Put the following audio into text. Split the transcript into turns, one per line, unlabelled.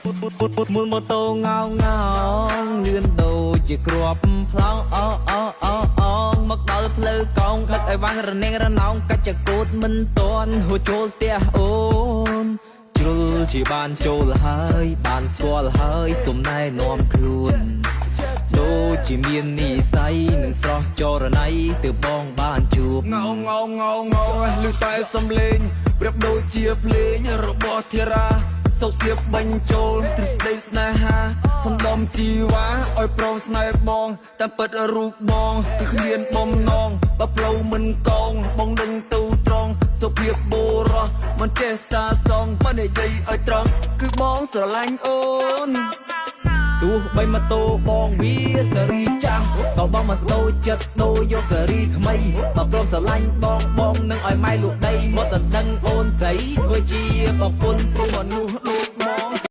មុនម៉ូតូងោងលឿនដូចជាគ្រាប់ផ្លោងមកដល់ផ្លូវកោងដឹកឲ្យវាំងរនាងរណោងកាច់ចកូតមិនតន់ហួចចូលផ្ទះអូនជ្រុលជាបានចូលហើយបានស្គាល់ហើយសុំណែនាំខ្លួនដូចជាមាននិស័យនឹងស្រស់ចរណៃទើបបងបានជួប
ងឮតែសំឡេងប្រៀបដូចជាភ្លេងរបស់ធារាសុខសៀបបញ្ចូលទ្រឹស្ដីស្នេហាសំដំជីវ៉ាឲ្យប្រងស្នេហ៍បងតាមពិតរូបបងគឺគ្មានបំណងបើផ្លូវមិនកងបងនឹងទៅត្រង់សុភាពបុរសមិនចេះសាសងមិននិយាយឲ្យត្រង់គឺបងស្រឡាញ់អូន
ទោះបីម៉ូតូបងវាសេរីចាស់ក៏បងម៉ូតូចិត្តដូរយកសេរីថ្មីបើព្រមស្រឡាញ់បងនឹងឲ្យម៉ែលក់ដីមកតដឹងអូនស្រីធ្វើជាប្រពន្ធព្រោះមនុស្សដូច